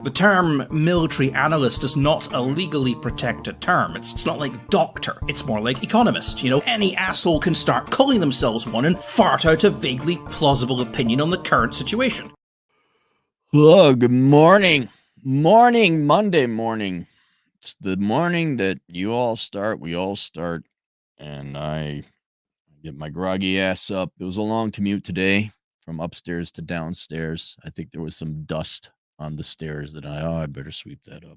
The term military analyst is not a legally protected term. It's not like doctor. It's more like economist. Any asshole can start calling themselves one and fart out a vaguely plausible opinion on the current situation. Hello, good morning. Monday morning. It's the morning that you all start, we all start, and I get my groggy ass up. It was a long commute today from upstairs to downstairs. I think there was some dust on the stairs that I better sweep that up.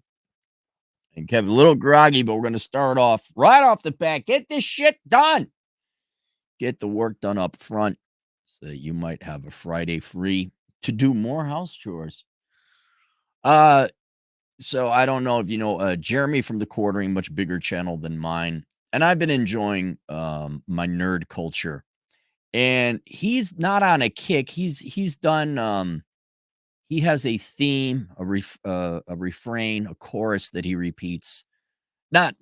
And Kevin, a little groggy, but we're going to start off right off the bat. Get this shit done. Get the work done up front so that you might have a Friday free to do more house chores. So I don't know if you know Jeremy from the Quartering, much bigger channel than mine, and I've been enjoying my nerd culture. And he's not on a kick. He's done. He has a theme, a refrain, a chorus that he repeats. Not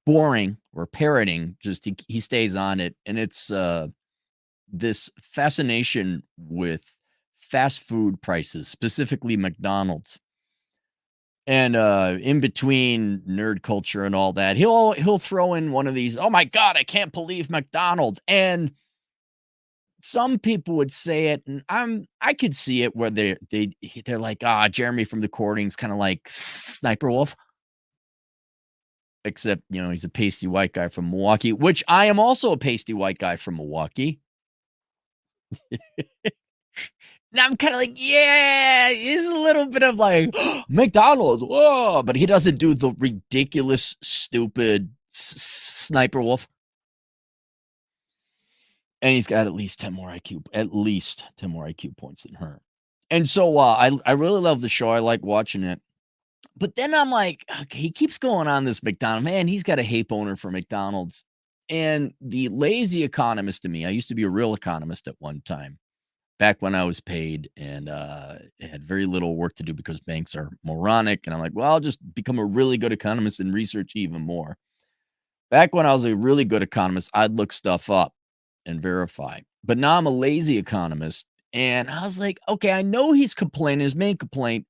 boring or parroting. Just he stays on it, and it's this fascination with fast food prices, specifically McDonald's. And in between nerd culture and all that, he'll throw in one of these, "Oh my God, I can't believe McDonald's." And some people would say it, and I could see it where they're like, Jeremy from the Quartering's kind of like Sniper Wolf. Except, he's a pasty white guy from Milwaukee, which I am also a pasty white guy from Milwaukee. Now I'm kind of like, yeah, he's a little bit of like, McDonald's, whoa, but he doesn't do the ridiculous, stupid Sniper Wolf. And he's got at least 10 more IQ points than her. And so I really love the show. I like watching it. But then I'm like, okay, he keeps going on this McDonald's. Man, he's got a hate boner for McDonald's. And the lazy economist in me, I used to be a real economist at one time, back when I was paid and had very little work to do because banks are moronic. And I'm like, well, I'll just become a really good economist and research even more. Back when I was a really good economist, I'd look stuff up and verify. But now I'm a lazy economist. And I was like, okay, I know he's complaining. His main complaint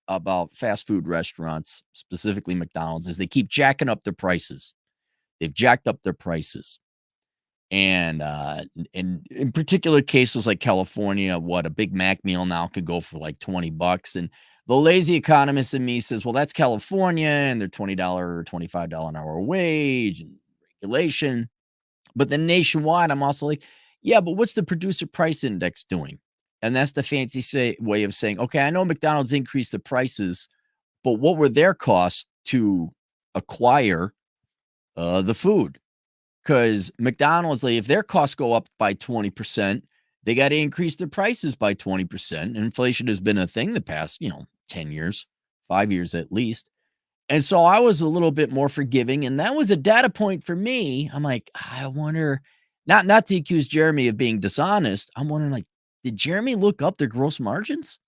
about fast food restaurants, specifically McDonald's, is they keep jacking up their prices. They've jacked up their prices. And in particular cases like California, a Big Mac meal now could go for like $20. And the lazy economist in me says, well, that's California and their $20 or $25 an hour wage and regulation. But then nationwide, I'm also like, yeah, but what's the producer price index doing? And that's the fancy way of saying, okay, I know McDonald's increased the prices, but what were their costs to acquire the food? Because McDonald's, if their costs go up by 20%, they got to increase their prices by 20%. Inflation has been a thing the past, 10 years, 5 years at least. And so I was a little bit more forgiving, and that was a data point for me. I'm like, I wonder, not to accuse Jeremy of being dishonest. I'm wondering, like, did Jeremy look up their gross margins?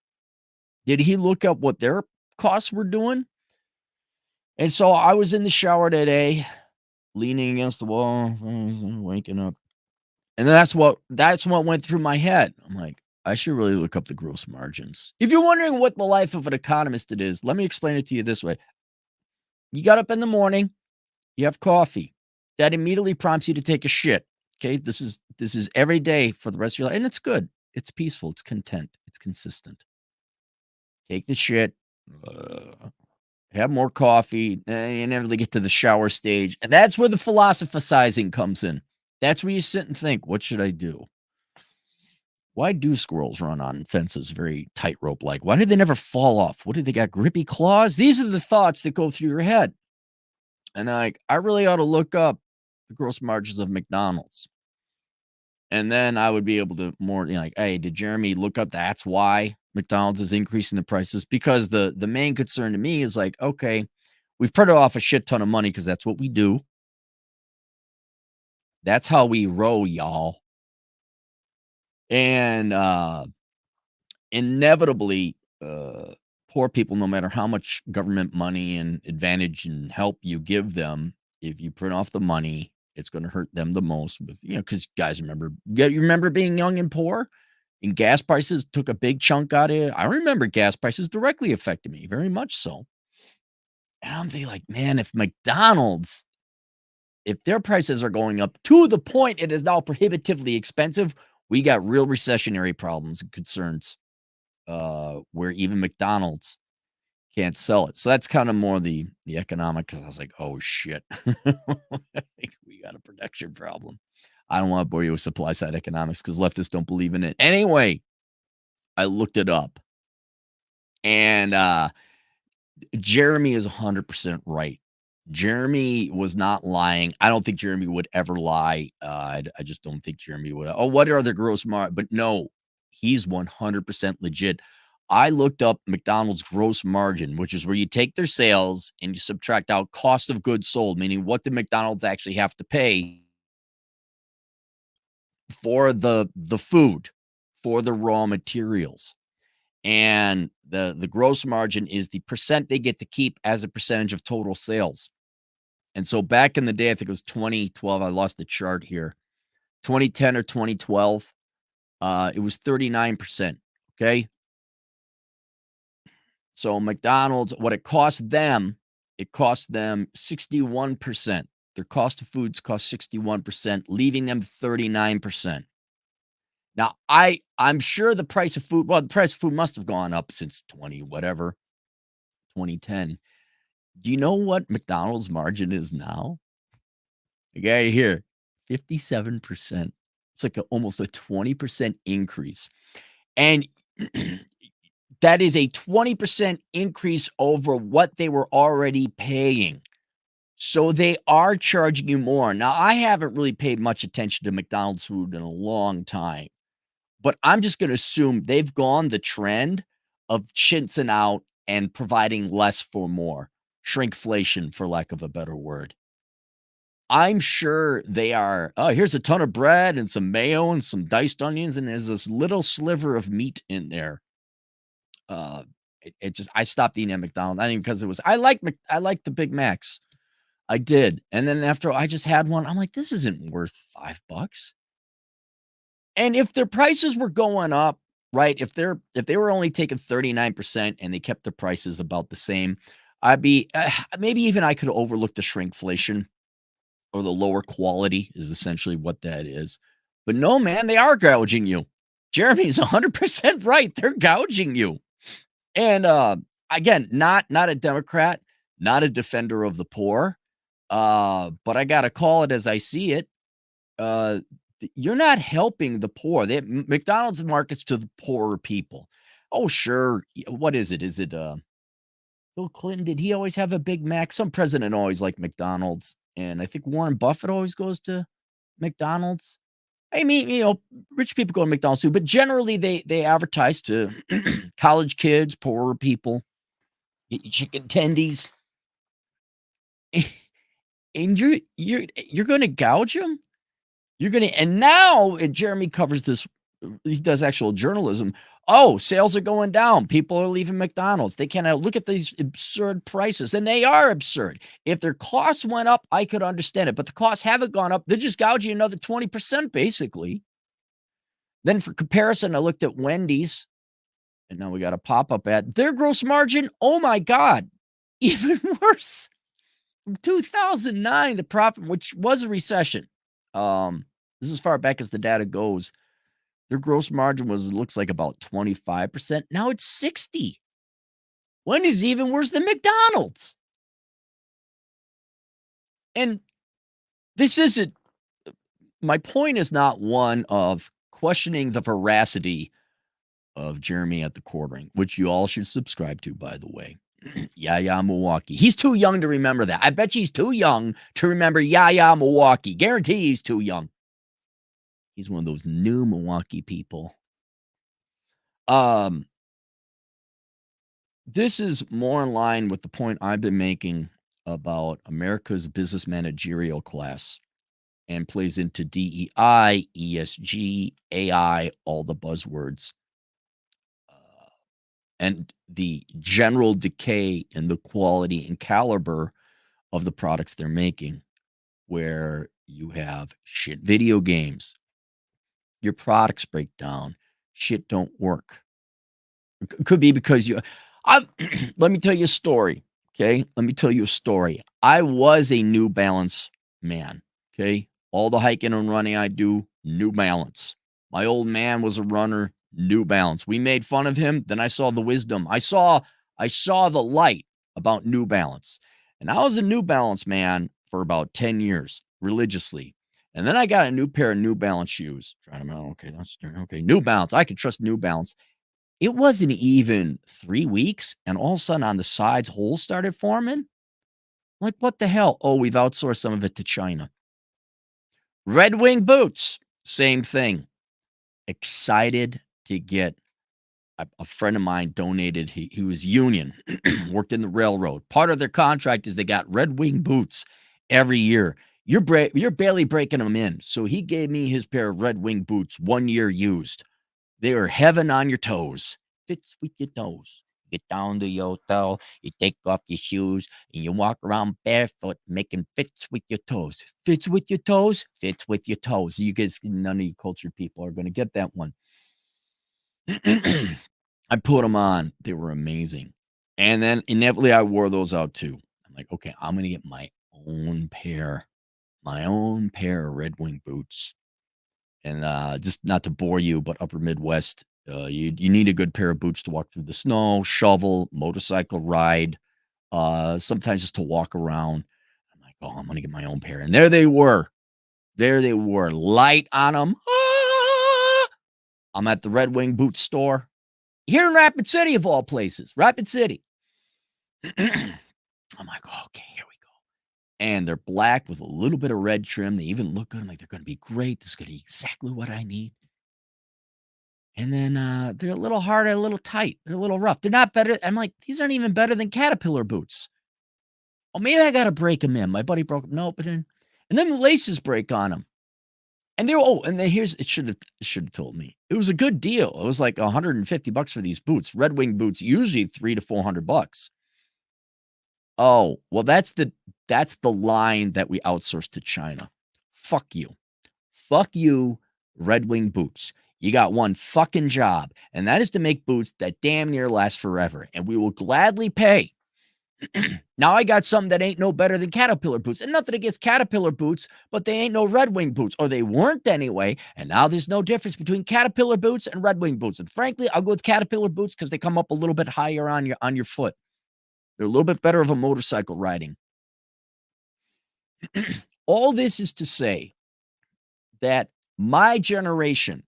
Did he look up what their costs were doing? And so I was in the shower today, leaning against the wall, waking up. And that's what went through my head. I'm like, I should really look up the gross margins. If you're wondering what the life of an economist it is, let me explain it to you this way. You got up in the morning, you have coffee. That immediately prompts you to take a shit. Okay, this is every day for the rest of your life. And it's good. It's peaceful. It's content. It's consistent. Take the shit. Have more coffee. You never get to the shower stage. And that's where the philosophizing comes in. That's where you sit and think, what should I do? Why do squirrels run on fences very tightrope-like? Why did they never fall off? What did they got, grippy claws? These are the thoughts that go through your head. And I really ought to look up the gross margins of McDonald's. And then I would be able to more, like, hey, did Jeremy look up that's why McDonald's is increasing the prices? Because the main concern to me is like, okay, we've printed off a shit ton of money because that's what we do. That's how we roll, y'all. And inevitably, poor people, no matter how much government money and advantage and help you give them, if you print off the money, it's going to hurt them the most. With because guys, you remember being young and poor. And gas prices took a big chunk out of it. I remember gas prices directly affected me, very much so. And I'm thinking like, man, if their prices are going up to the point it is now prohibitively expensive, we got real recessionary problems and concerns, where even McDonald's can't sell it. So that's kind of more the economic, 'cause I was like, "Oh, shit." We got a production problem. I don't wanna bore you with supply side economics because leftists don't believe in it. Anyway, I looked it up, and, Jeremy is 100% right. Jeremy was not lying. I don't think Jeremy would ever lie. I just don't think Jeremy would. Oh, what are the gross margin? But no, he's 100% legit. I looked up McDonald's gross margin, which is where you take their sales and you subtract out cost of goods sold, meaning what did McDonald's actually have to pay for the food, for the raw materials. And the gross margin is the percent they get to keep as a percentage of total sales. And so back in the day, I think it was 2012. I lost the chart here. 2010 or 2012, it was 39%. Okay. So McDonald's, what it cost them 61%. Their cost of foods cost 61%, leaving them 39%. Now, I'm sure the price of food, well, the price of food must have gone up since 20 whatever, 2010. Do you know what McDonald's margin is now? I got it here, 57%. It's like almost a 20% increase. And that is a 20% increase over what they were already paying. So they are charging you more. Now, I haven't really paid much attention to McDonald's food in a long time, but I'm just going to assume they've gone the trend of chinsing out and providing less for more. Shrinkflation, for lack of a better word. I'm sure they are, "Oh, here's a ton of bread and some mayo and some diced onions, and there's this little sliver of meat in there." Uh, it just I stopped eating at McDonald's, not even because it was I like the Big Macs. I did, and then after I just had one, I'm like, "This isn't worth $5." And if their prices were going up, right, if they were only taking 39% and they kept the prices about the same, I'd be, maybe even I could overlook the shrinkflation. Or the lower quality is essentially what that is. But no, man, they are gouging you. Jeremy's 100% right. They're gouging you. And again, not a Democrat, not a defender of the poor. But I gotta call it as I see it. Uh, you're not helping the poor. McDonald's markets to the poorer people. Oh, sure. What is it? Is it Bill Clinton? Did he always have a Big Mac? Some president always liked McDonald's. And I think Warren Buffett always goes to McDonald's. I mean, rich people go to McDonald's too, but generally they advertise to college kids, poorer people, chicken tendies, and you're going to gouge them. You're going to, and now Jeremy covers this. He does actual journalism. Oh, sales are going down. People are leaving McDonald's. They can't look at these absurd prices, and they are absurd. If their costs went up, I could understand it, but the costs haven't gone up. They're just gouging another 20%, basically. Then for comparison, I looked at Wendy's, and now we got a pop-up ad. Their gross margin, oh my God, even worse. From 2009, the profit, which was a recession. This is as far back as the data goes. Their gross margin looks like about 25%. Now it's 60. Wendy's even worse than McDonald's. And this isn't, my point is not one of questioning the veracity of Jeremy at the quartering, which you all should subscribe to, by the way. Yeah, Milwaukee. He's too young to remember that. I bet you he's too young to remember Yeah, Milwaukee. Guarantee he's too young. He's one of those new Milwaukee people. This is more in line with the point I've been making about America's business managerial class and plays into DEI, ESG, AI, all the buzzwords, and the general decay in the quality and caliber of the products they're making, where you have shit video games, your products break down, shit don't work. Could be because I let me tell you a story, okay? Let me tell you a story. I was a New Balance man, okay? All the hiking and running I do, New Balance. My old man was a runner, New Balance. We made fun of him, then I saw the wisdom. I saw the light about New Balance. And I was a New Balance man for about 10 years religiously. And then I got a new pair of New Balance shoes. Trying them out. Okay, that's okay. New Balance. I can trust New Balance. It wasn't even 3 weeks, and all of a sudden on the sides, holes started forming. Like, what the hell? Oh, we've outsourced some of it to China. Red Wing boots, same thing. Excited to get a friend of mine donated. He was union, worked in the railroad. Part of their contract is they got Red Wing boots every year. You're barely breaking them in. So he gave me his pair of Red Wing boots, 1 year used. They are heaven on your toes. Fits with your toes. Get down to your hotel, you take off your shoes, and you walk around barefoot, making fits with your toes. Fits with your toes? Fits with your toes. You guys, none of you cultured people are going to get that one. I put them on. They were amazing. And then inevitably I wore those out too. I'm like, okay, I'm going to get my own pair of Red Wing boots. And just not to bore you, but upper Midwest, you need a good pair of boots to walk through the snow, shovel, motorcycle ride, sometimes just to walk around. I'm like, oh, I'm going to get my own pair. And there they were. Light on them. Ah! I'm at the Red Wing boot store here in Rapid City, of all places. Rapid City. I'm like, okay, here we go. And they're black with a little bit of red trim. They even look good. I'm like, they're going to be great. This is going to be exactly what I need. And then they're a little hard, a little tight. They're a little rough. They're not better. I'm like, these aren't even better than Caterpillar boots. Oh, maybe I got to break them in. My buddy broke them. No, but then, and then the laces break on them. And they're, and then it should have told me. It was a good deal. It was like $150 for these boots. Red Wing boots, usually $300 to $400. Oh, well, that's the line that we outsourced to China. Fuck you. Fuck you, Red Wing boots. You got one fucking job, and that is to make boots that damn near last forever, and we will gladly pay. Now I got something that ain't no better than Caterpillar boots, and nothing against Caterpillar boots, but they ain't no Red Wing boots, or they weren't anyway, and now there's no difference between Caterpillar boots and Red Wing boots, and frankly, I'll go with Caterpillar boots because they come up a little bit higher on your foot. They're a little bit better of a motorcycle riding. All this is to say that my generation,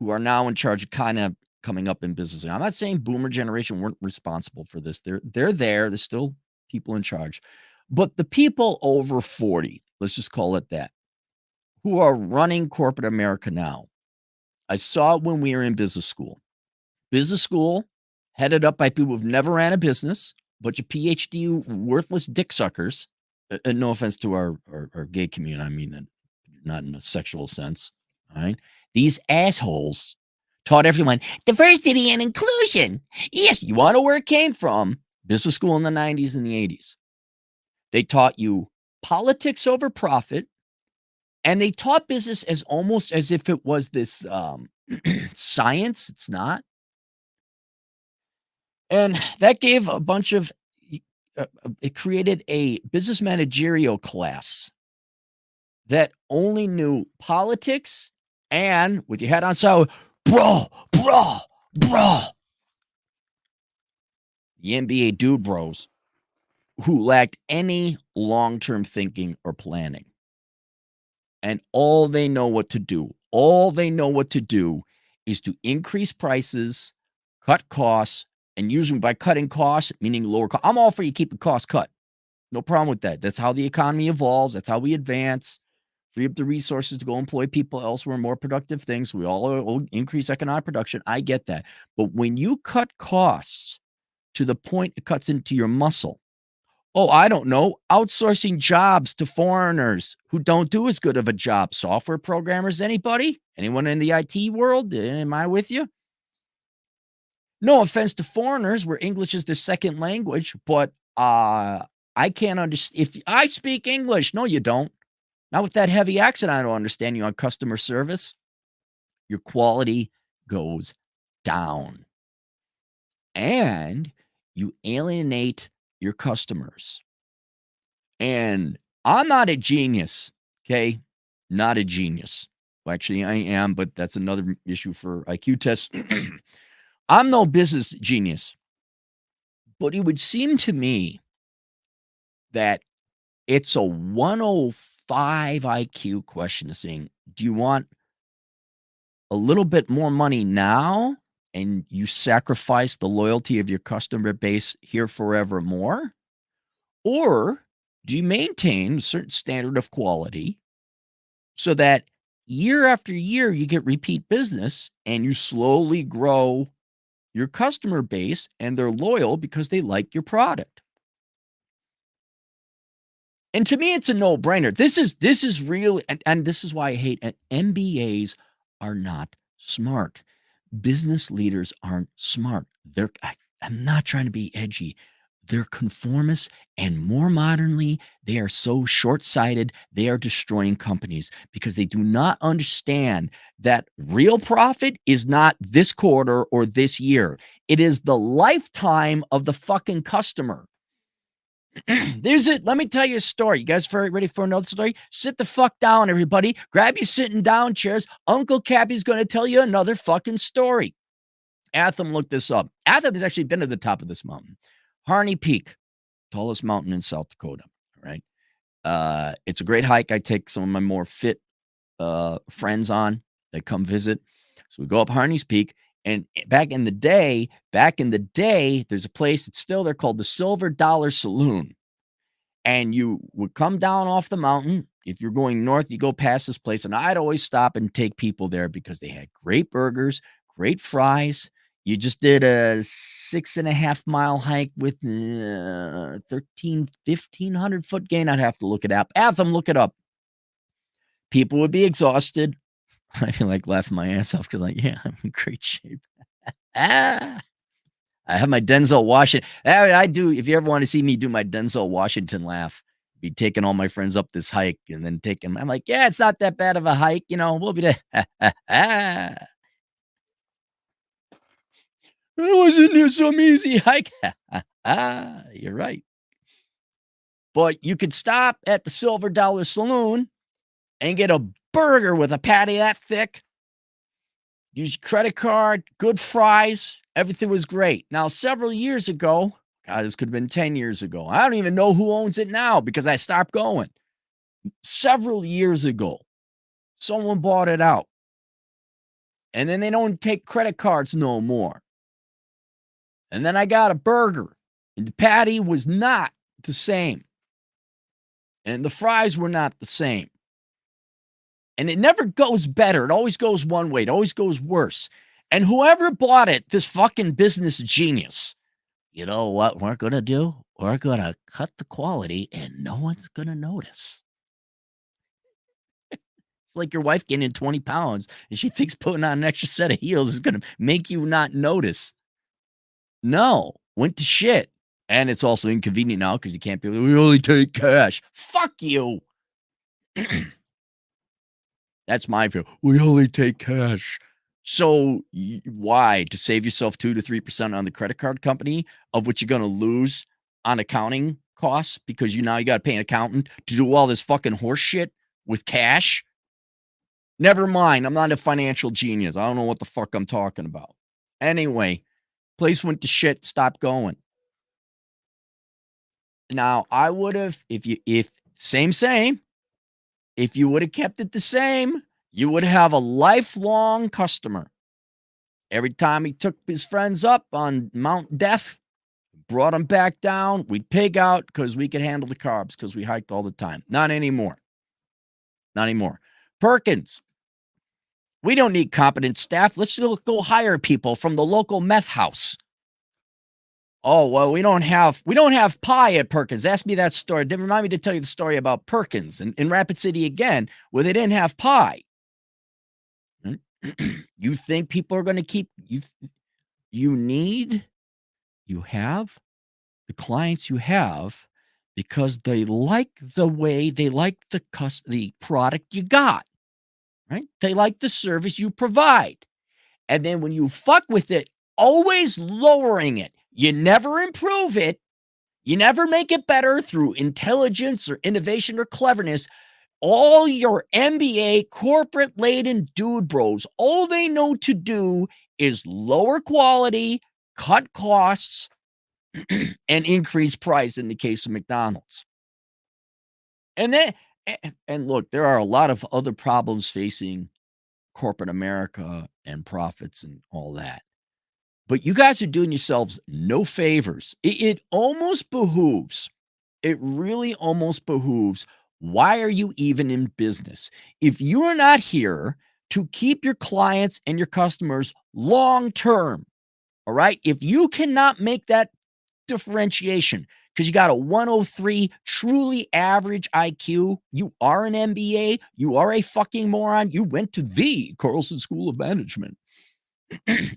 who are now in charge of kind of coming up in business. I'm not saying boomer generation weren't responsible for this. They're there. There's still people in charge. But the people over 40, let's just call it that, who are running corporate America now, I saw it when we were in business school. Business school headed up by people who've never ran a business, bunch of PhD worthless dick suckers. No offense to our gay community. I mean that not in a sexual sense. All right. These assholes taught everyone diversity and inclusion. Yes, you want to know where it came from? Business school in the 90s and the 80s. They taught you politics over profit, and they taught business as almost as if it was this science. It's not. And that gave a bunch of, it created a business managerial class that only knew politics and with your head on so, bro. The NBA dude bros who lacked any long-term thinking or planning. And all they know what to do is to increase prices, cut costs, and usually by cutting costs, meaning lower cost. I'm all for you keeping costs cut. No problem with that. That's how the economy evolves. That's how we advance. Free up the resources to go employ people elsewhere, more productive things. We all will increase economic production. I get that. But when you cut costs to the point it cuts into your muscle, oh, I don't know, outsourcing jobs to foreigners who don't do as good of a job. Software programmers, anybody? Anyone in the IT world? Am I with you? No offense to foreigners where English is their second language, but I can't understand. If I speak English, no, you don't. Not with that heavy accent. I don't understand you on customer service. Your quality goes down. And you alienate your customers. And I'm not a genius, okay? Not a genius. Well, actually, I am, but that's another issue for IQ tests. I'm no business genius, but it would seem to me that it's a 105 IQ question saying, do you want a little bit more money now and you sacrifice the loyalty of your customer base here forevermore? Or do you maintain a certain standard of quality so that year after year you get repeat business and you slowly grow your customer base and they're loyal because they like your product? And to me, it's a no-brainer. This is real, and this is why I hate it. MBAs are not smart. Business leaders aren't smart. I'm not trying to be edgy. They're conformists, and more modernly, they are so short-sighted, they are destroying companies because they do not understand that real profit is not this quarter or this year. It is the lifetime of the fucking customer. There's it. Let me tell you a story. You guys ready for another story? Sit the fuck down, everybody. Grab your sitting down chairs. Uncle Cappy's going to tell you another fucking story. Atham looked this up. Atham has actually been to the top of this mountain. Harney Peak, tallest mountain in South Dakota. All right. It's a great hike. I take some of my more fit friends on that come visit. So we go up Harney's Peak. And back in the day, there's a place that's still there called the Silver Dollar Saloon. And you would come down off the mountain. If you're going north, you go past this place. And I'd always stop and take people there because they had great burgers, great fries. You just did a 6.5 mile hike with 1,500 foot gain. I'd have to look it up. Atham, look it up. People would be exhausted. I feel like laughing my ass off because, like, yeah, I'm in great shape. I have my Denzel Washington. I do. If you ever want to see me do my Denzel Washington laugh, be taking all my friends up this hike and then taking. I'm like, yeah, it's not that bad of a hike. You know, we'll be there. Wasn't this some easy hike? You're right. But you could stop at the Silver Dollar Saloon and get a burger with a patty that thick. Use your credit card, good fries. Everything was great. Now, several years ago, God, this could have been 10 years ago. I don't even know who owns it now because I stopped going. Several years ago, someone bought it out. And then they don't take credit cards no more. And then I got a burger, and the patty was not the same. And the fries were not the same. And it never goes better. It always goes one way. It always goes worse. And whoever bought it, this fucking business genius, you know what we're going to do? We're going to cut the quality and no one's going to notice. It's like your wife gaining 20 pounds and she thinks putting on an extra set of heels is going to make you not notice. No, went to shit. And it's also inconvenient now because you can't be, we only take cash. Fuck you. That's my view. We only take cash. So why? To save yourself 2 to 3% on the credit card company, of which you're going to lose on accounting costs because you got to pay an accountant to do all this fucking horse shit with cash? Never mind. I'm not a financial genius. I don't know what the fuck I'm talking about. Anyway, place went to shit. Stopped going. Now, I would have, if if you would have kept it the same, you would have a lifelong customer. Every time he took his friends up on Mount Death, brought them back down, we'd pig out because we could handle the carbs because we hiked all the time. Not anymore. Not anymore. Perkins, we don't need competent staff. Let's go hire people from the local meth house. Oh, well, we don't have pie at Perkins. Ask me that story. Remind me to tell you the story about Perkins in Rapid City again, where they didn't have pie. You think people are going to keep you? You have the clients you have because they like the way they like the product you got, right? They like the service you provide. And then when you fuck with it, always lowering it. You never improve it. You never make it better through intelligence or innovation or cleverness. All your MBA corporate laden dude bros, all they know to do is lower quality, cut costs, and increase price in the case of McDonald's. And then, and look, there are a lot of other problems facing corporate America and profits and all that. But you guys are doing yourselves no favors. It almost behooves. It really almost behooves. Why are you even in business? If you are not here to keep your clients and your customers long term, all right? If you cannot make that differentiation because you got a 103 truly average IQ, you are an MBA, you are a fucking moron, you went to the Carlson School of Management.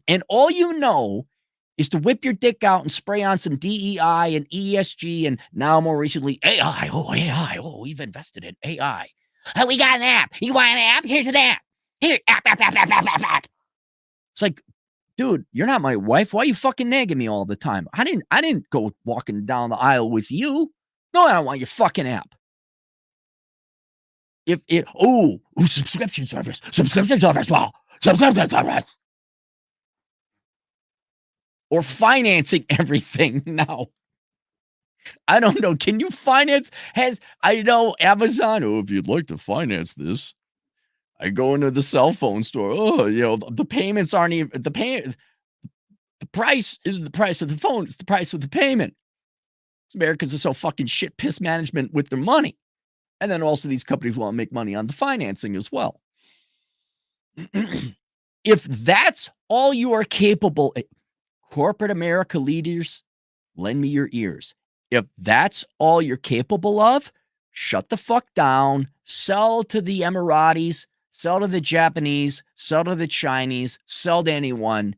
And all you know is to whip your dick out and spray on some DEI and ESG and now more recently AI. Oh, AI. Oh, we've invested in AI. Oh, we got an app. You want an app? Here's an app. Here, app. It's like, dude, you're not my wife. Why are you fucking nagging me all the time? I didn't go walking down the aisle with you. No, I don't want your fucking app. Subscription service. Well, subscription service. Or financing everything now. I don't know. Can you finance? I know Amazon. Oh, if you'd like to finance this, I go into the cell phone store. Oh, the payments aren't even the payment. The price isn't the price of the phone. It's the price of the payment. Americans are so fucking shit piss management with their money. And then also these companies want to make money on the financing as well. If that's all you are capable, corporate America leaders, lend me your ears. If that's all you're capable of, shut the fuck down, sell to the Emiratis, sell to the Japanese, sell to the Chinese, sell to anyone,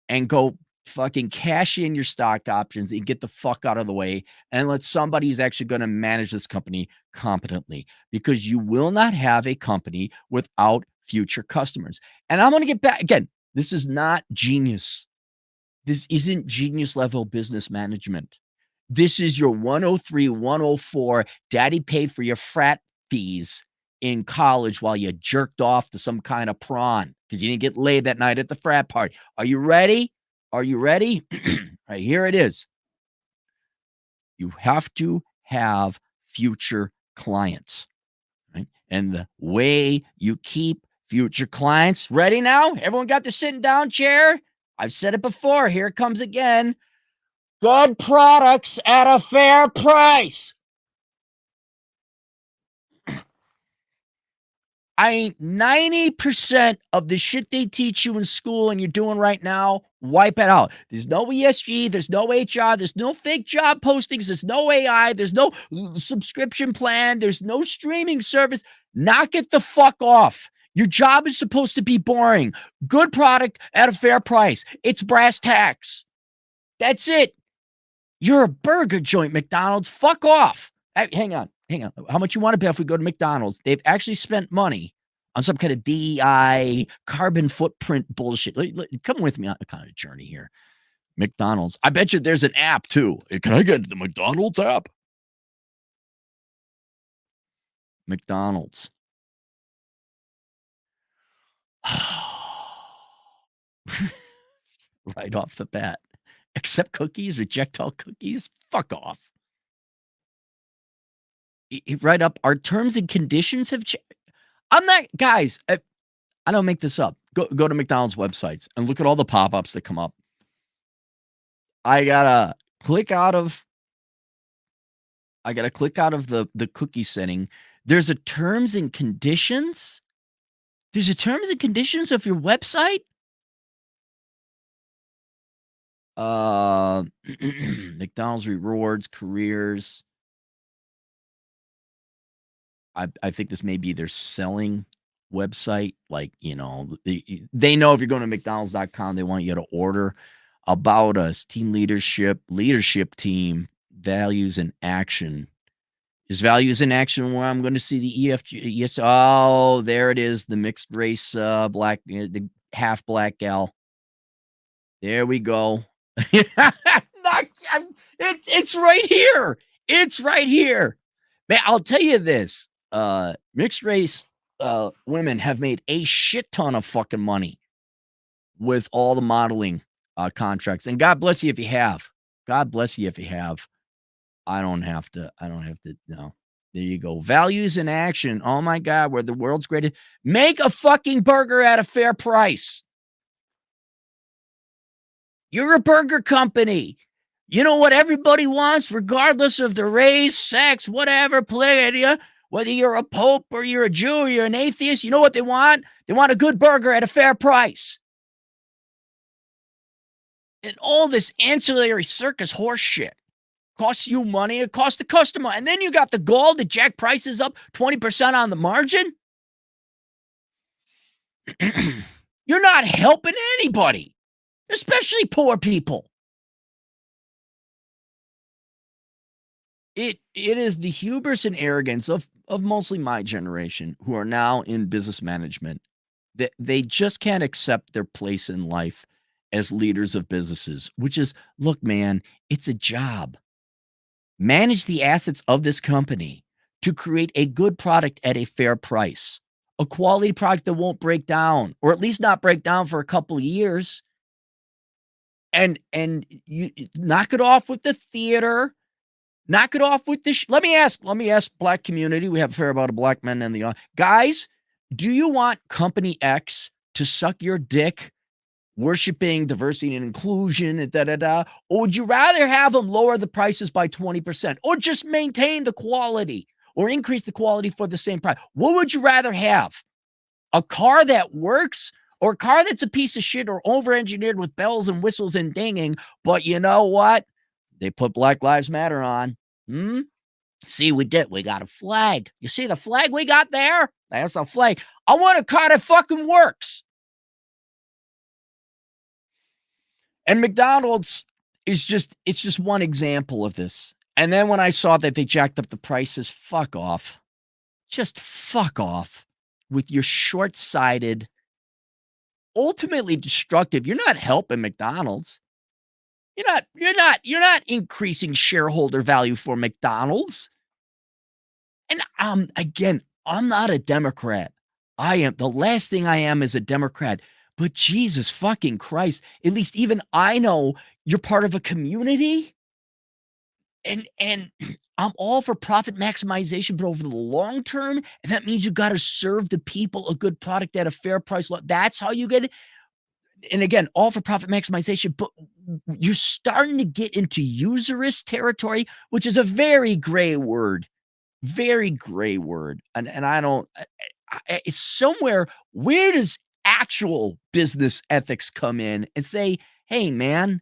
and go fucking cash in your stock options and get the fuck out of the way and let somebody who's actually going to manage this company competently, because you will not have a company without future customers. And I'm going to get back again. This is not genius. This isn't genius level business management. This is your 103, 104. Daddy paid for your frat fees in college while you jerked off to some kind of prawn because you didn't get laid that night at the frat party. Are you ready? Are you ready? All right, here it is. You have to have future clients. Right? And the way you keep future clients, ready now? Everyone got the sitting down chair? I've said it before. Here it comes again. Good products at a fair price. 90% of the shit they teach you in school and you're doing right now, wipe it out. There's no ESG, there's no HR, there's no fake job postings, there's no AI, there's no subscription plan, there's no streaming service. Knock it the fuck off. Your job is supposed to be boring. Good product at a fair price. It's brass tacks. That's it. You're a burger joint, McDonald's. Fuck off. Hey, hang on. How much you want to bet if we go to McDonald's? They've actually spent money on some kind of DEI carbon footprint bullshit. Come with me on a kind of journey here. McDonald's. I bet you there's an app too. Can I get the McDonald's app? McDonald's. Right off the bat. Accept cookies, reject all cookies. Fuck off. Right up. Our terms and conditions have changed. I'm not, guys, I don't make this up. Go to McDonald's websites and look at all the pop-ups that come up. I gotta click out of the cookie setting. There's a terms and conditions. There's a terms and conditions of your website. McDonald's rewards, careers. I think this may be their selling website. Like, they know if you're going to McDonald's.com, they want you to order. About us, team leadership team, values and action. Is values in action where I'm going to see the EFG? Yes. Oh, there it is. The mixed race, black, the half black gal. There we go. It's right here. It's right here. Man, I'll tell you this. Mixed race women have made a shit ton of fucking money with all the modeling contracts. And God bless you if you have. God bless you if you have. I don't have to. No. There you go. Values in action. Oh my God, we're the world's greatest. Make a fucking burger at a fair price. You're a burger company. You know what everybody wants, regardless of the race, sex, whatever, political, whether you're a pope or you're a Jew or you're an atheist, you know what they want? They want a good burger at a fair price. And all this ancillary circus horse shit costs you money, it costs the customer. And then you got the gall to jack prices up 20% on the margin. You're not helping anybody, especially poor people. It is the hubris and arrogance of mostly my generation who are now in business management that they just can't accept their place in life as leaders of businesses, which is, look, man, it's a job. Manage the assets of this company to create a good product at a fair price, a quality product that won't break down, or at least not break down for a couple of years. And you knock it off with the theater. Knock it off with this. Let me ask black community. We have a fair amount of black men in the guys. Do you want Company X to suck your dick, worshiping diversity and inclusion and or would you rather have them lower the prices by 20% or just maintain the quality or increase the quality for the same price? What would you rather have? A car that works or a car that's a piece of shit or over-engineered with bells and whistles and dinging, but you know what? They put Black Lives Matter on. See, we got a flag. You see the flag we got there? That's a flag. I want a car that fucking works. And McDonald's is just one example of this. And then when I saw that they jacked up the prices, fuck off. Just fuck off with your short-sighted, ultimately destructive. You're not helping McDonald's. You're not increasing shareholder value for McDonald's. And again, I'm not a Democrat. The last thing I am is a Democrat. But Jesus fucking Christ, at least even I know you're part of a community. And I'm all for profit maximization, but over the long term, and that means you got to serve the people a good product at a fair price. That's how you get it. And again, all for profit maximization, but you're starting to get into usurious territory, which is a very gray word. Very gray word. And I don't, it's somewhere, where does actual business ethics come in and say, hey, man,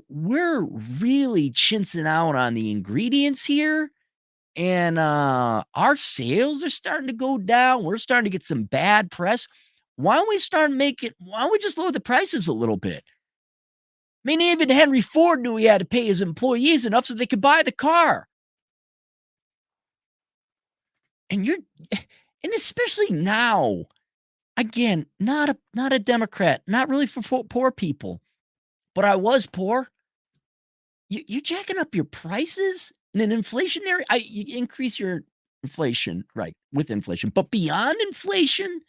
we're really chinsing out on the ingredients here. And our sales are starting to go down. We're starting to get some bad press. Why don't we just lower the prices a little bit? I mean, even Henry Ford knew he had to pay his employees enough so they could buy the car. And especially now, again, not a Democrat, not really for poor people, but I was poor. You're jacking up your prices in an inflationary. You increase your inflation, right, with inflation, but beyond inflation,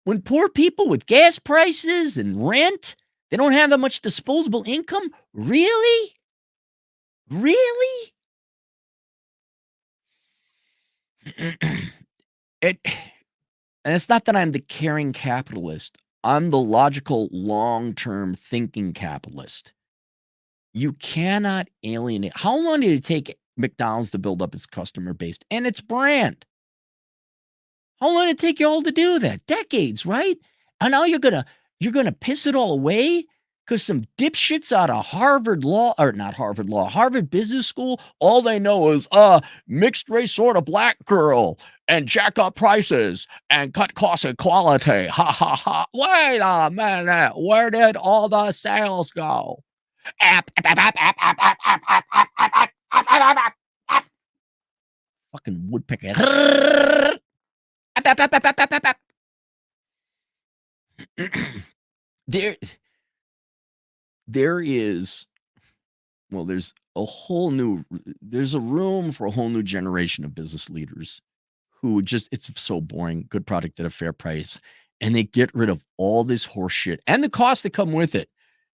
when poor people with gas prices and rent, they don't have that much disposable income. Really? Really? And it's not that I'm the caring capitalist. I'm the logical, long-term thinking capitalist. You cannot alienate. How long did it take McDonald's to build up its customer base and its brand? How long did it take you all to do that? Decades, right? And now you're gonna piss it all away because some dipshits out of Harvard Business School, all they know is mixed race sort of black girl and jack up prices and cut costs and quality. Ha ha ha. Wait a minute. Where did all the sales go? Fucking woodpecker. There, there's a room for a whole new generation of business leaders who just, it's so boring, good product at a fair price. And they get rid of all this horse shit and the costs that come with it.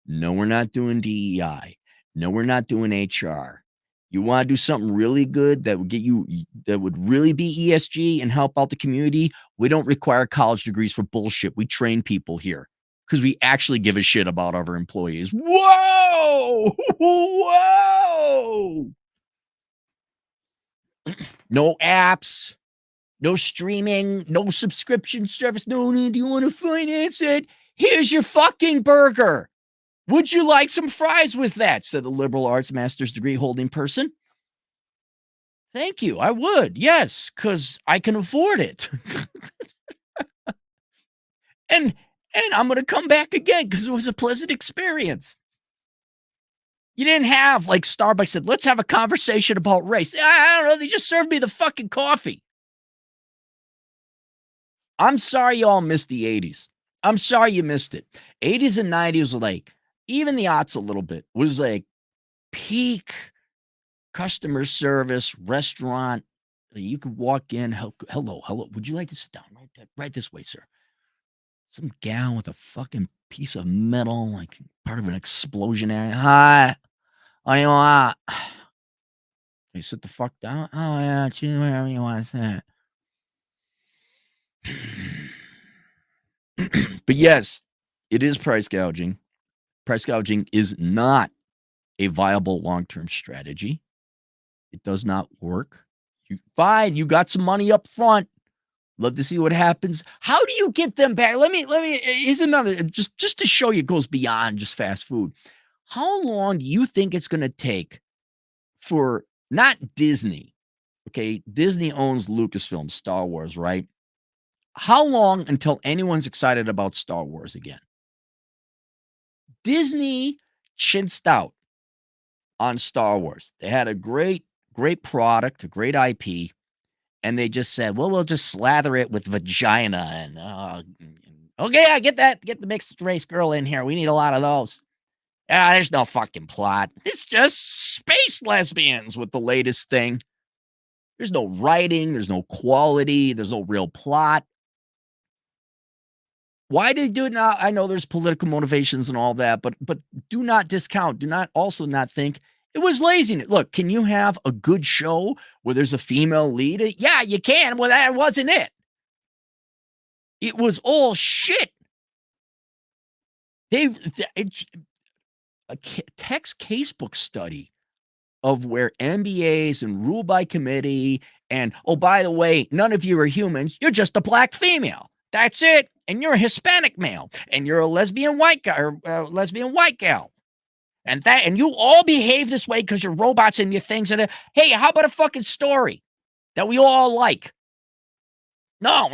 No, we're not doing DEI. No, we're not doing HR. You want to do something really good that would really be ESG and help out the community? We don't require college degrees for bullshit. We train people here because we actually give a shit about our employees. Whoa! Whoa! No apps, no streaming, no subscription service. No, do you want to finance it? Here's your fucking burger. Would you like some fries with that? Said the liberal arts master's degree holding person. Thank you. I would. Yes, because I can afford it. and I'm going to come back again because it was a pleasant experience. You didn't have, like Starbucks said, let's have a conversation about race. I don't know. They just served me the fucking coffee. I'm sorry you all missed the 80s. I'm sorry you missed it. 80s and 90s were like, even the aughts a little bit, was like peak customer service, restaurant. You could walk in, hello. Would you like to sit down? Right this way, sir. Some gal with a fucking piece of metal, like part of an explosion area. Hi. What do you want? You sit the fuck down? Oh, yeah, choose whatever you want to say. But yes, it is price gouging. Price gouging is not a viable long-term strategy. It does not work. Fine, you got some money up front. Love to see what happens. How do you get them back? Let me, here's another, just to show you it goes beyond just fast food. How long do you think it's going to take for, not Disney, okay? Disney owns Lucasfilm, Star Wars, right? How long until anyone's excited about Star Wars again? Disney chinsed out on Star Wars. They had a great product, a great IP, and they just said, well, we'll just slather it with vagina and okay, I get that. Get the mixed race girl in here. We need a lot of those. There's no fucking plot. It's just space lesbians with the latest thing. There's no writing. There's no quality. There's no real plot. Why did they do it now? I know there's political motivations and all that, but do not discount. Do not also not think it was laziness. Look, can you have a good show where there's a female lead? Yeah, you can. Well, that wasn't it. It was all shit. A text casebook study of where MBAs and rule by committee and, oh, by the way, none of you are humans. You're just a black female. That's it. And you're a Hispanic male, and you're a lesbian white guy or lesbian white gal. And you all behave this way because you're robots and your things. And hey, how about a fucking story that we all like? No.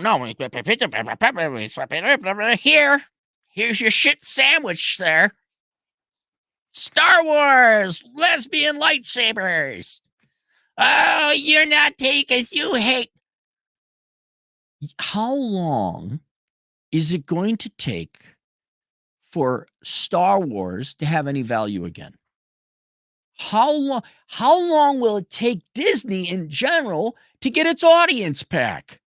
Here's your shit sandwich, sir. Star Wars, lesbian lightsabers. Oh, you're not taking because you hate. How long is it going to take for Star Wars to have any value again? How long will it take Disney in general to get its audience back?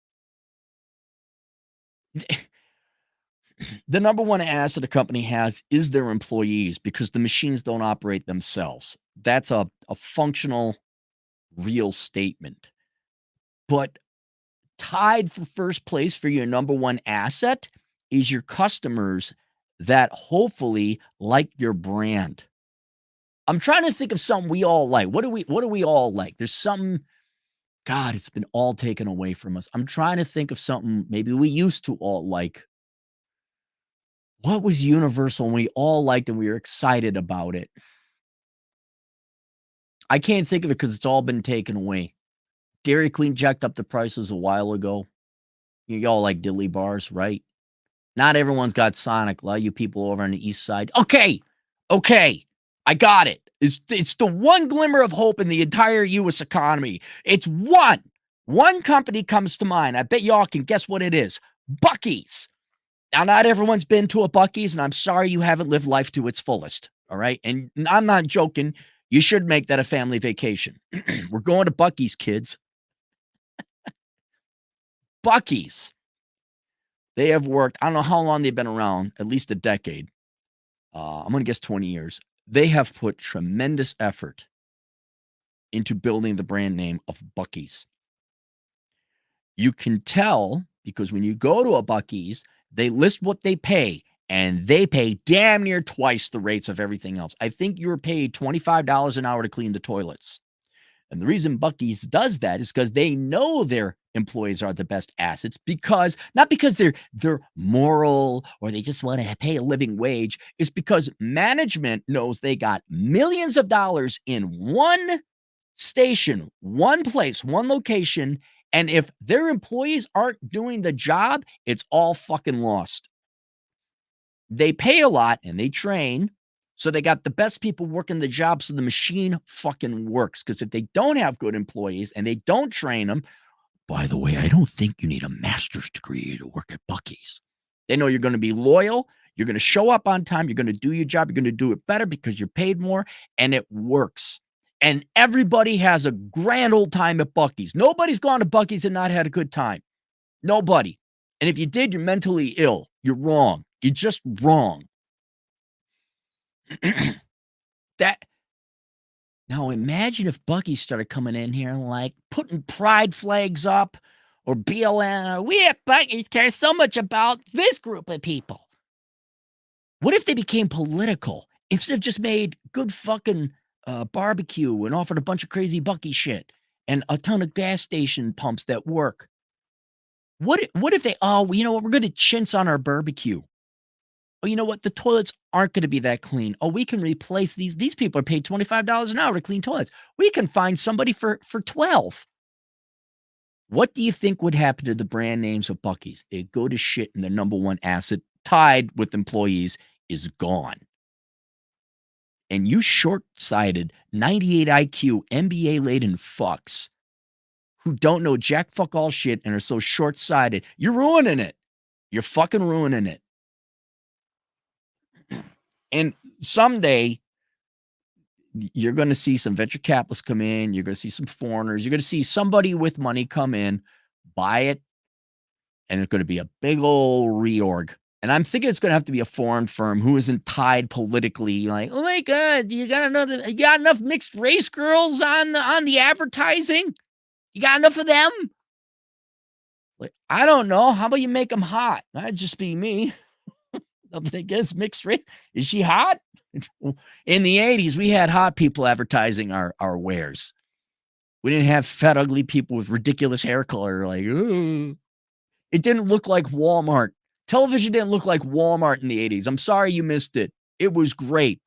The number one asset a company has is their employees because the machines don't operate themselves. That's a functional, real statement. But tied for first place for your number one asset is your customers that hopefully like your brand. I'm trying to think of something we all like. What do we all like? There's something, God, it's been all taken away from us. I'm trying to think of something maybe we used to all like. What was universal and we all liked and we were excited about it? I can't think of it because it's all been taken away. Dairy Queen jacked up the prices a while ago. You all like dilly bars, right? Not everyone's got Sonic. A lot of you people over on the east side. Okay. I got it. It's the one glimmer of hope in the entire U.S. economy. It's one. One company comes to mind. I bet y'all can guess what it is. Buc-ee's. Now, not everyone's been to a Buc-ee's, and I'm sorry you haven't lived life to its fullest. All right. And I'm not joking. You should make that a family vacation. We're going to Buc-ee's, kids. Buc-ee's. They have worked, I don't know how long they've been around, at least a decade. I'm going to guess 20 years. They have put tremendous effort into building the brand name of Buc-ee's. You can tell because when you go to a Buc-ee's, they list what they pay, and they pay damn near twice the rates of everything else. I think you're paid $25 an hour to clean the toilets. And the reason Buc-ee's does that is because they know their employees are the best assets, because not because they're moral or they just want to pay a living wage. It's because management knows they got millions of dollars in one station, one place, one location. And if their employees aren't doing the job, it's all fucking lost. They pay a lot and they train. So they got the best people working the job so the machine fucking works. Because if they don't have good employees and they don't train them, by the way, I don't think you need a master's degree to work at Buc-ee's. They know you're going to be loyal. You're going to show up on time. You're going to do your job. You're going to do it better because you're paid more, and it works. And everybody has a grand old time at Buc-ee's. Nobody's gone to Buc-ee's and not had a good time. Nobody. And if you did, you're mentally ill. You're wrong. You're just wrong. That now imagine if Buc-ee's started coming in here and like putting pride flags up or BLM. We at Buc-ee's care so much about this group of people. What if they became political instead of just made good fucking barbecue and offered a bunch of crazy Buc-ee shit and a ton of gas station pumps that work? What if they, you know what, we're going to chintz on our barbecue. Oh, you know what? The toilets aren't going to be that clean. Oh, we can replace these. These people are paid $25 an hour to clean toilets. We can find somebody for $12. What do you think would happen to the brand names of Buc-ee's? It'd go to shit, and their number one asset, tied with employees, is gone. And you short-sighted 98 IQ MBA-laden fucks who don't know jack fuck all shit and are so short-sighted, you're ruining it. You're fucking ruining it. And someday, you're going to see some venture capitalists come in. You're going to see some foreigners. You're going to see somebody with money come in, buy it, and it's going to be a big old reorg. And I'm thinking it's going to have to be a foreign firm who isn't tied politically. Like, oh my God, you got enough mixed race girls on the advertising? You got enough of them? Like, I don't know. How about you make them hot? That'd just be me. I guess mixed race. Is she hot? In the 80s, we had hot people advertising our wares. We didn't have fat, ugly people with ridiculous hair color. Like, ooh. It didn't look like Walmart. Television didn't look like Walmart in the 80s. I'm sorry you missed it. It was great.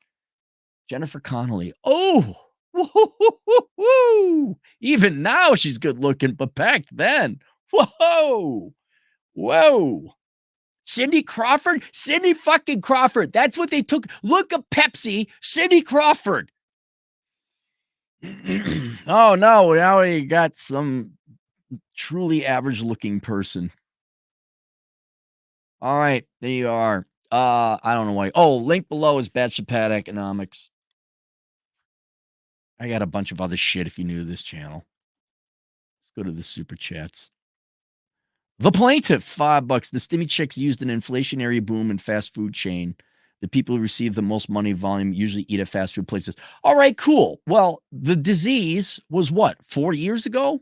Jennifer Connelly. Oh, woo-hoo-hoo-hoo-hoo. Even now she's good looking, but back then, whoa. Cindy Crawford? Cindy fucking Crawford. That's what they took. Look at Pepsi, Cindy Crawford. Oh, no. Now we got some truly average looking person. All right. There you are. I don't know why. Oh, link below is Bachelor Pad Economics. I got a bunch of other shit if you're new to this channel. Let's go to the super chats. The plaintiff, $5. The stimmy checks used an inflationary boom in fast food chain. The people who receive the most money volume usually eat at fast food places. All right, cool. Well, the disease was what, 4 years ago?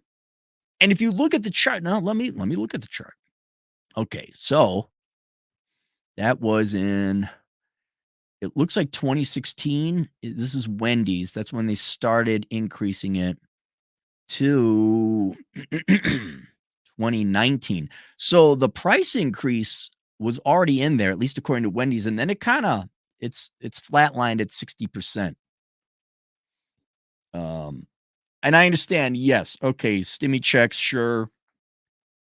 And if you look at the chart, now let me look at the chart. Okay, so that was in, it looks like 2016. This is Wendy's. That's when they started increasing it to 2019. So the price increase was already in there, at least according to Wendy's, and then it kind of it's flatlined at 60%. And I understand, yes, okay, stimmy checks, sure,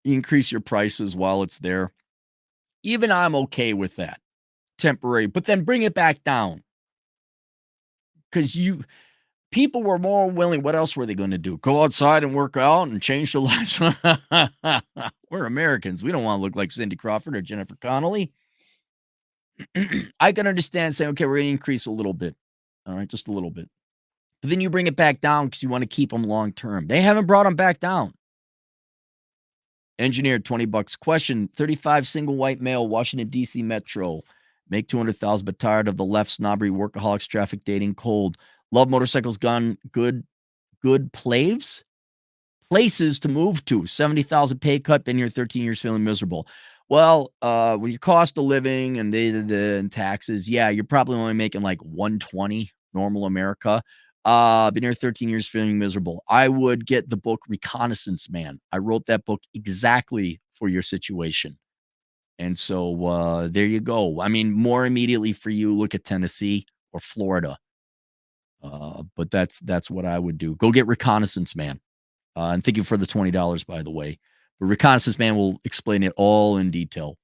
increase your prices while it's there. Even I'm okay with that, temporary, but then bring it back down. Because people were more willing. What else were they going to do? Go outside and work out and change their lives? We're Americans. We don't want to look like Cindy Crawford or Jennifer Connelly. I can understand saying, okay, we're going to increase a little bit. All right, just a little bit. But then you bring it back down because you want to keep them long term. They haven't brought them back down. Engineer, $20. Question: 35 single white male, Washington, D.C. Metro. Make 200,000, but tired of the left snobbery, workaholics, traffic, dating, cold. Love motorcycles, gun, good places to move to. 70,000 pay cut, been here 13 years, feeling miserable. Well, with your cost of living and and taxes, yeah, you're probably only making like 120 normal America. Been here 13 years, feeling miserable. I would get the book Reconnaissance Man. I wrote that book exactly for your situation. And so there you go. I mean, more immediately for you, look at Tennessee or Florida. But that's what I would do. Go get Reconnaissance Man. And thank you for the $20, by the way. But Reconnaissance Man will explain it all in detail.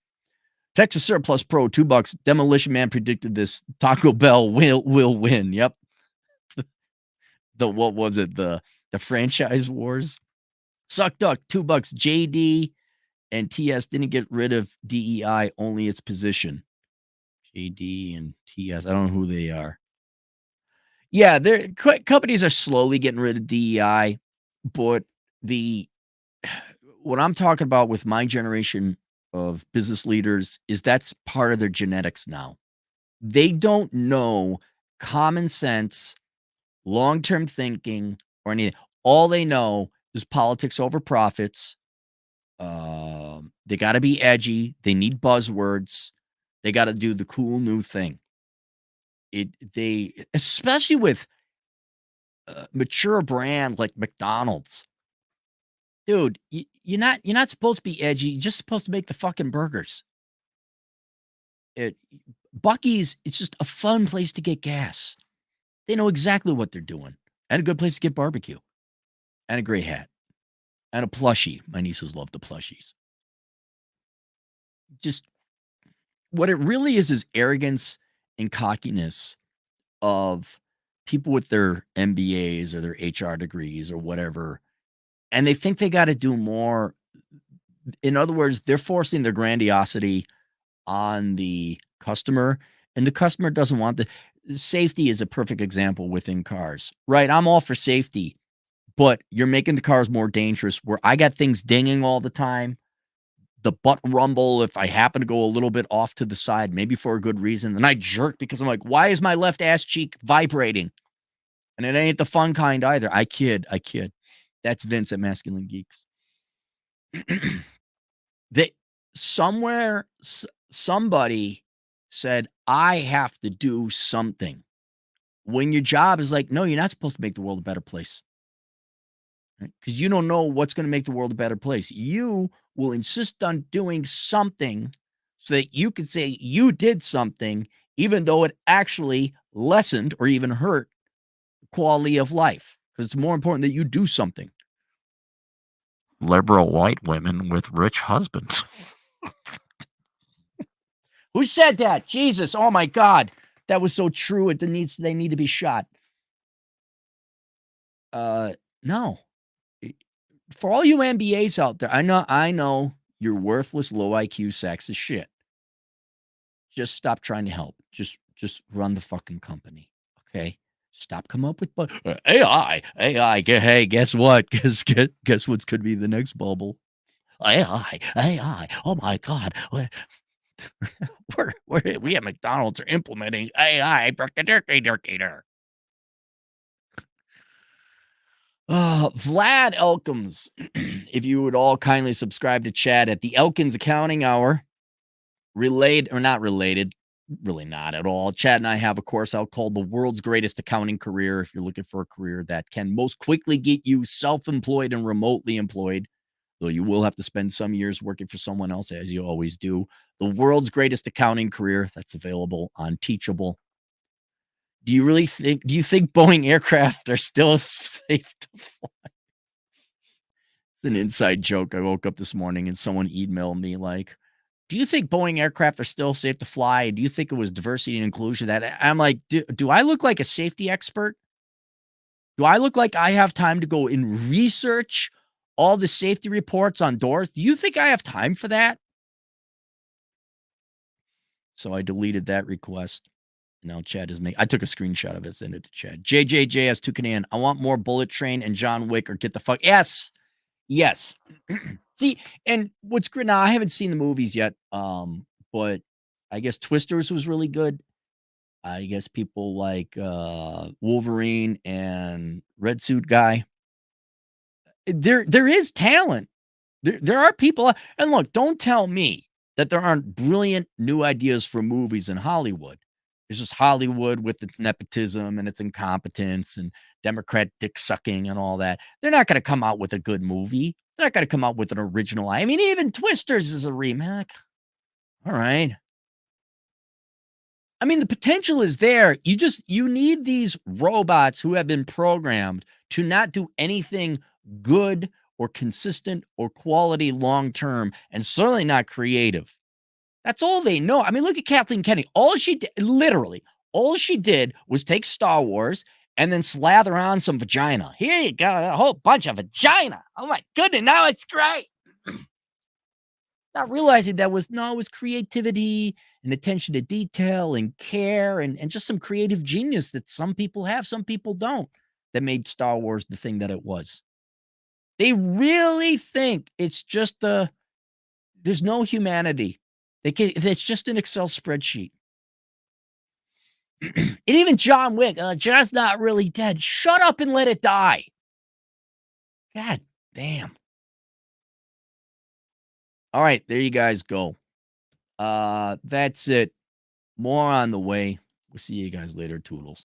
Texas Surplus Pro, $2. Demolition Man predicted this. Taco Bell will win. Yep. What was it? The franchise wars. Suck Duck, $2. JD and TS didn't get rid of DEI, only its position. JD and TS, I don't know who they are. Yeah, companies are slowly getting rid of DEI, but what I'm talking about with my generation of business leaders is that's part of their genetics now. They don't know common sense, long-term thinking, or anything. All they know is politics over profits. They got to be edgy. They need buzzwords. They got to do the cool new thing. They especially with mature brands like McDonald's. Dude, you're not supposed to be edgy. You're just supposed to make the fucking burgers. Buc-ee's, it's just a fun place to get gas. They know exactly what they're doing. And a good place to get barbecue. And a great hat. And a plushie. My nieces love the plushies. Just what it really is arrogance and cockiness of people with their MBAs or their HR degrees or whatever. And they think they got to do more. In other words, they're forcing their grandiosity on the customer, and the customer doesn't want the safety is a perfect example within cars, right? I'm all for safety, but you're making the cars more dangerous where I got things dinging all the time. The butt rumble, if I happen to go a little bit off to the side, maybe for a good reason, then I jerk because I'm like, why is my left ass cheek vibrating? And it ain't the fun kind either. I kid. That's Vince at Masculine Geeks. Somebody said, I have to do something. When your job is like, no, you're not supposed to make the world a better place. Because you don't know what's going to make the world a better place. You will insist on doing something so that you can say you did something, even though it actually lessened or even hurt the quality of life. Because it's more important that you do something. Liberal white women with rich husbands. Who said that? Jesus. Oh my God. That was so true. They need to be shot. No. For all you MBAs out there, I know you're worthless, low IQ sacks of shit. Just stop trying to help. Just run the fucking company. Okay? Stop coming up with AI. Hey, guess what? Guess what's could be the next bubble? AI. Oh my God. We at McDonald's are implementing AI. Vlad Elkins, if you would all kindly subscribe to Chad at the Elkins Accounting Hour, related or not related, really not at all. Chad and I have a course out called The World's Greatest Accounting Career. If you're looking for a career that can most quickly get you self-employed and remotely employed, though you will have to spend some years working for someone else, as you always do. The World's Greatest Accounting Career, that's available on Teachable. Do you think Boeing aircraft are still safe to fly? It's an inside joke. I woke up this morning and someone emailed me like, do you think Boeing aircraft are still safe to fly? Do you think it was diversity and inclusion? That I'm like, do I look like a safety expert? Do I look like I have time to go and research all the safety reports on doors? Do you think I have time for that? So I deleted that request. Now Chad is making. I took a screenshot of it, sent it to Chad. JJJS Tucanan. I want more Bullet Train and John Wick or get the fuck. Yes. Yes. See, and what's great now, I haven't seen the movies yet. But I guess Twisters was really good. I guess people like Wolverine and Red Suit Guy. There is talent. There are people, and look, don't tell me that there aren't brilliant new ideas for movies in Hollywood. It's just Hollywood with its nepotism and its incompetence and Democrat dick sucking and all that. They're not going to come out with a good movie. They're not going to come out with an original. I mean, even Twisters is a remake. All right. I mean, the potential is there. You need these robots who have been programmed to not do anything good or consistent or quality long term, and certainly not creative. That's all they know. I mean, look at Kathleen Kennedy. All she did, literally, all she did was take Star Wars and then slather on some vagina. Here you go, a whole bunch of vagina. Oh my goodness, now it's great. Not realizing that was no, it was creativity and attention to detail and care and just some creative genius that some people have, some people don't, that made Star Wars the thing that it was. They really think it's just there's no humanity. It's just an Excel spreadsheet. And even John Wick, just not really dead. Shut up and let it die. God damn. All right, there you guys go. That's it. More on the way. We'll see you guys later, Toodles.